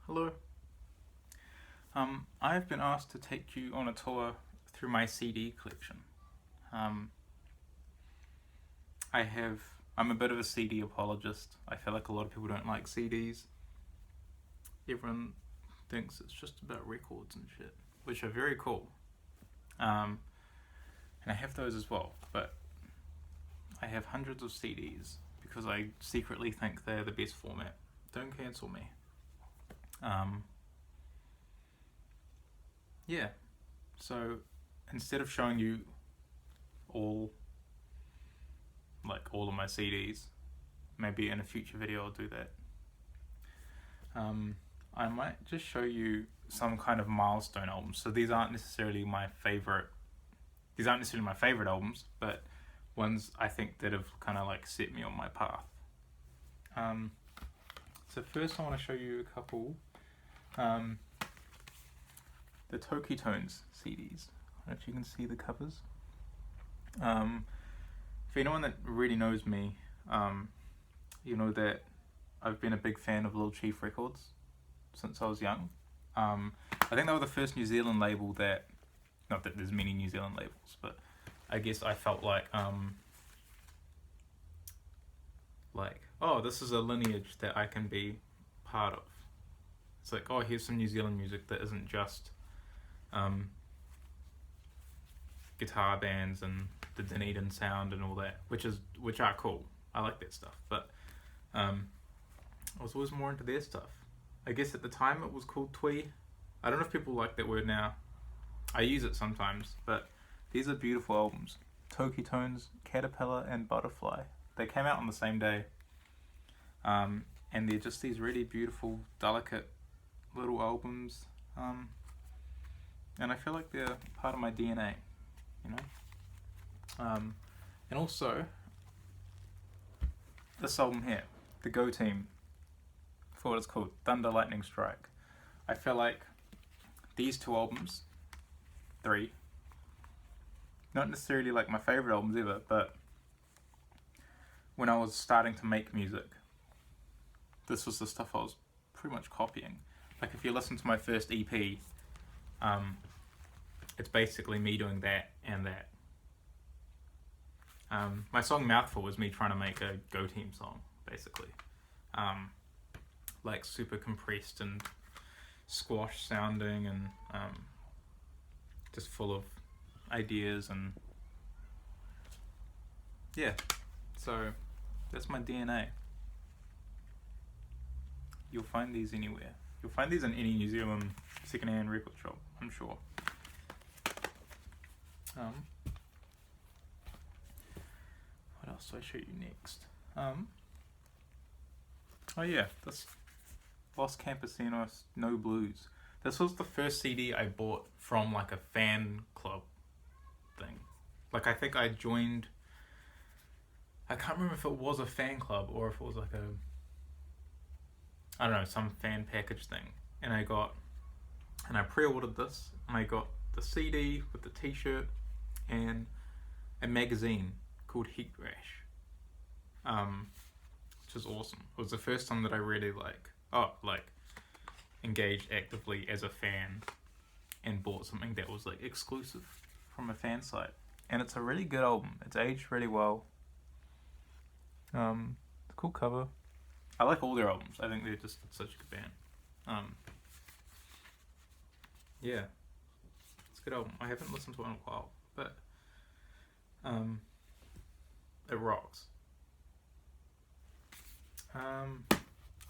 Hello. I've been asked to take you on a tour through my CD collection. Um, I'm a bit of a CD apologist. I feel like a lot of people don't like CDs. Everyone thinks it's just about records and shit, which are very cool. Um, and I have those as well, but I have hundreds of CDs because I secretly think they're the best format. Don't cancel me. Um, yeah, so instead of showing you all all of my CDs, maybe in a future video I'll do that. I might just show you some kind of milestone albums. So these aren't necessarily my favorite. These aren't necessarily my favorite albums, but ones I think that have kind of like set me on my path. So first I want to show you a couple. The Toki Tones CDs. I don't know if you can see the covers. For anyone that really knows me, you know that I've been a big fan of Lil Chief Records since I was young. I think they were the first New Zealand label that, not that there's many New Zealand labels, but I guess I felt like, oh, this is a lineage that I can be part of. It's like, oh, here's some New Zealand music that isn't just guitar bands and the Dunedin sound and all that, which are cool. I like that stuff, but I was always more into their stuff. I guess at the time it was called twee. I don't know if people like that word now. I use it sometimes, but these are beautiful albums. Toki Tones, Caterpillar, and Butterfly. They came out on the same day, and they're just these really beautiful, delicate little albums, and I feel like they're part of my DNA, you know. And also this album here, the Go Team, for what it's called, Thunder Lightning Strike. I feel like these two albums, three, not necessarily like my favorite albums ever, but when I was starting to make music, this was the stuff I was pretty much copying. Like if you listen to my first EP, it's basically me doing that and that. My song Mouthful was me trying to make a Go Team song, basically. Like super compressed and squash sounding and just full of ideas and yeah. So that's my DNA. You'll find these anywhere. You'll find these in any New Zealand secondhand record shop, I'm sure. What else do I show you next? Oh yeah, this Los Campesinos No Blues. This was the first CD I bought from like a fan club thing. Like I think I joined, I can't remember if it was a fan club or if it was like I don't know, some fan package thing. And I pre-ordered this and I got the CD with the t-shirt and a magazine called Heat Rash, which is awesome. It was the first time that I really engaged actively as a fan and bought something that was like exclusive from a fan site. And it's a really good album. It's aged really well. It's a cool cover. I like all their albums. I think they're just such a good band. Yeah, it's a good album. I haven't listened to it in a while, but it rocks. I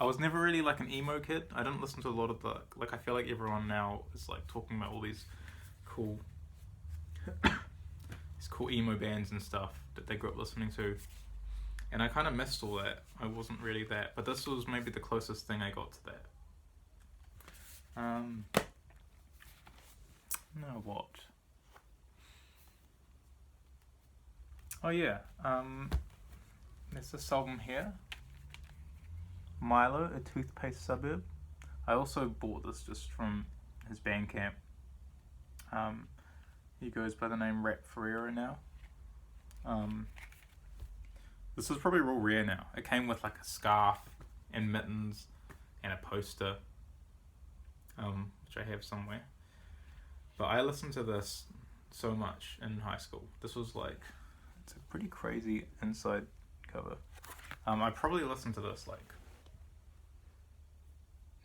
was never really like an emo kid. I didn't listen to a lot of I feel like everyone now is like talking about all these cool emo bands and stuff that they grew up listening to. And I kind of missed all that. I wasn't really that. But this was maybe the closest thing I got to that. Now what? Oh yeah. There's this album here. Milo, a toothpaste suburb. I also bought this just from his Bandcamp. He goes by the name Rap Ferreira now. This is probably real rare now. It came with like a scarf and mittens and a poster. which I have somewhere. But I listened to this so much in high school. This was like, it's a pretty crazy inside cover. I probably listened to this like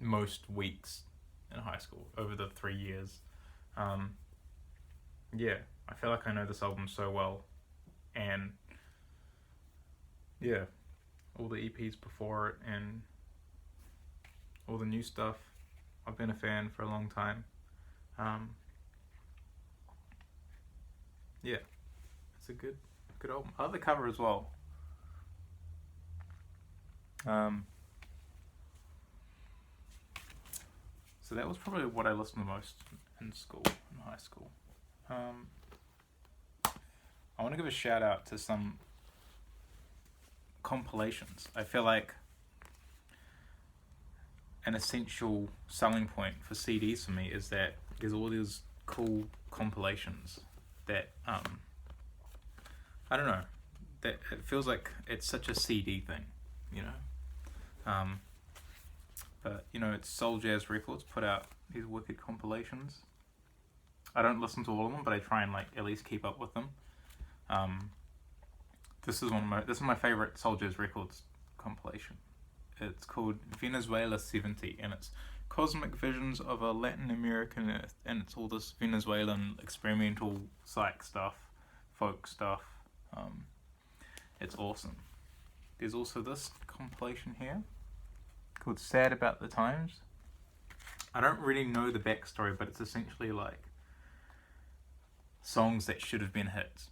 most weeks in high school over the 3 years. Yeah, I feel like I know this album so well, and yeah, all the EPs before it and all the new stuff. I've been a fan for a long time. Yeah, it's a good album. I like the cover as well. So that was probably what I listened to most in high school. I want to give a shout out to some compilations. I feel like an essential selling point for CDs for me is that there's all these cool compilations that I don't know, that it feels like it's such a CD thing, you know. But you know, it's Soul Jazz Records put out these wicked compilations. I don't listen to all of them, but I try and like at least keep up with them. This is my favorite Soul Jazz Records compilation. It's called Venezuela 70, and it's cosmic visions of a Latin American Earth, and it's all this Venezuelan experimental psych stuff, folk stuff. It's awesome. There's also this compilation here called Sad About the Times. I don't really know the backstory, but it's essentially like songs that should have been hits.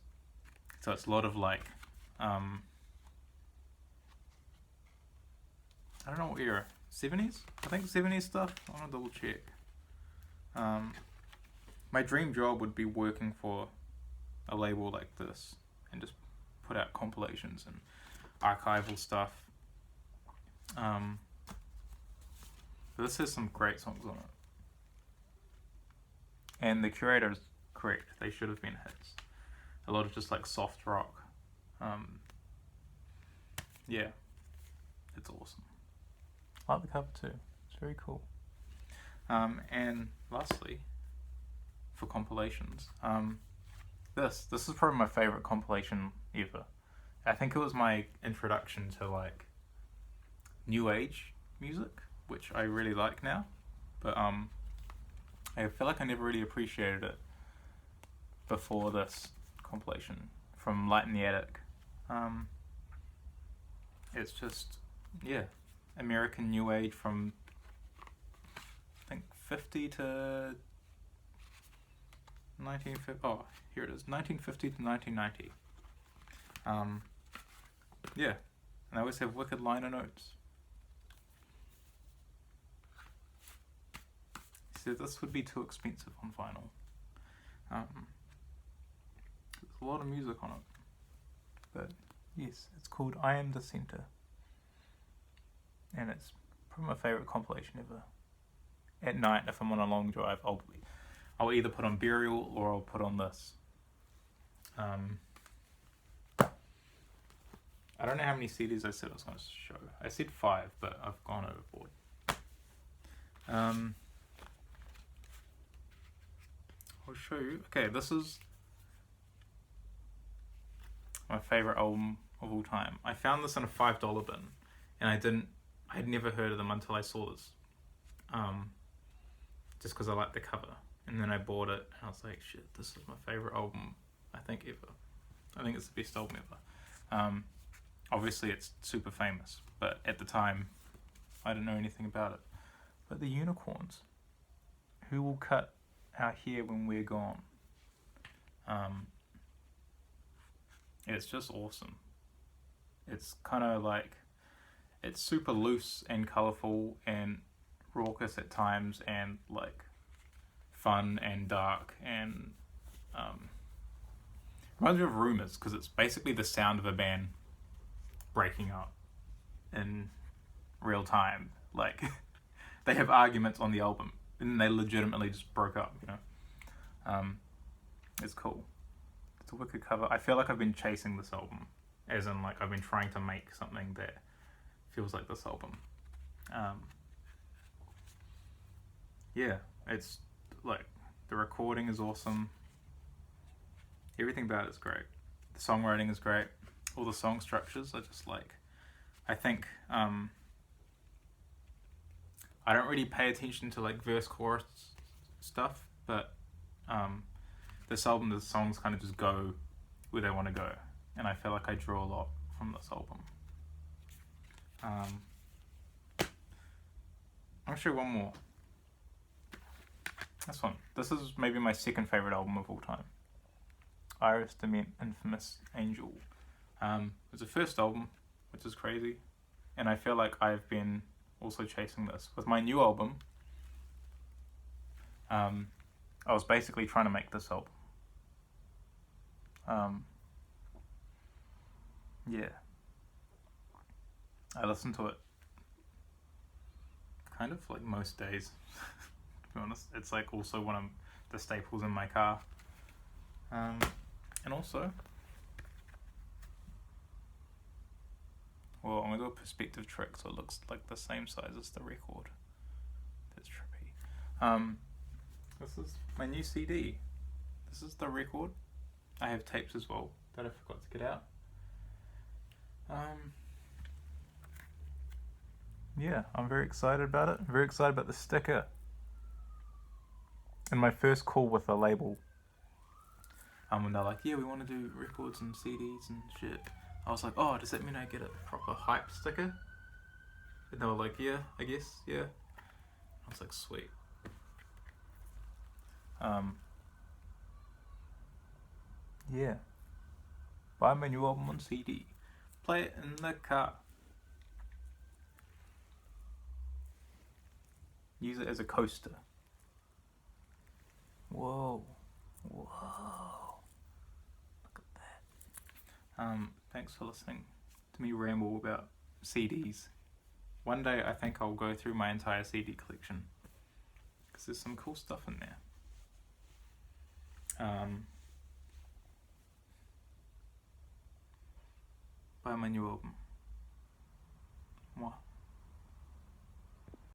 So it's a lot of like, I don't know what era, 70s? I think 70s stuff. I want to double check. My dream job would be working for a label like this and just put out compilations and archival stuff. This has some great songs on it. And the curator's correct, they should have been hits. A lot of just like soft rock. Yeah, it's awesome. I like the cover too, it's very cool. And lastly, for compilations, this is probably my favorite compilation ever. I think it was my introduction to like new age music, which I really like now, but I feel like I never really appreciated it before this compilation from Light in the Attic. It's just, yeah, American new age from I think 50 to 1950. Oh, here it is, 1950 to 1990. Yeah, and I always have wicked liner notes. So this would be too expensive on vinyl. There's a lot of music on it, but yes, it's called I Am the Center, and it's probably my favorite compilation ever. At night, if I'm on a long drive, I'll either put on Burial or I'll put on this. I don't know how many CDs I said I was going to show. I said 5, but I've gone overboard. I'll show you. Okay, this is my favorite album of all time. I found this in a $5 bin, and I'd never heard of them until I saw this. Just because I liked the cover, and then I bought it, and I was like, shit, this is my favorite album I think ever. I think it's the best album ever. Obviously it's super famous, but at the time I didn't know anything about it. But the Unicorns, Who Will Cut Our Hair When We're Gone. It's just awesome. It's kind of like, it's super loose and colourful and raucous at times, and like fun and dark, and reminds me of Rumours, because it's basically the sound of a band breaking up in real time. Like they have arguments on the album and they legitimately just broke up, you know. It's cool. It's a wicked cover. I feel like I've been chasing this album, as in like I've been trying to make something that feels like this album. yeah, it's like the recording is awesome. Everything about it is great. The songwriting is great. All the song structures are just like, I think I don't really pay attention to like verse chorus stuff, but this album, the songs kind of just go where they want to go, and I feel like I draw a lot from this album. I'll show you one more. This one. This is maybe my second favorite album of all time. Iris Dement Infamous Angel. It's the first album, which is crazy, and I feel like I've been also chasing this with my new album. I was basically trying to make this album. Yeah. I listen to it kind of like most days, to be honest. It's like also one of the staples in my car. And also, well, I'm going to do a perspective trick so it looks like the same size as the record. That's trippy. This is my new CD. This is the record. I have tapes as well that I forgot to get out. Yeah, I'm very excited about it. Very excited about the sticker. And my first call with the label, when they're like, yeah, we want to do records and CDs and shit, I was like, oh, does that mean I get a proper hype sticker? And they were like, yeah, I guess, yeah. I was like, sweet. Yeah. Buy my new album on CD. Play it in the car. Use it as a coaster. Whoa. Look at that. Thanks for listening to me ramble about CDs. One day I think I'll go through my entire CD collection, because there's some cool stuff in there. Buy my new album. Mwah.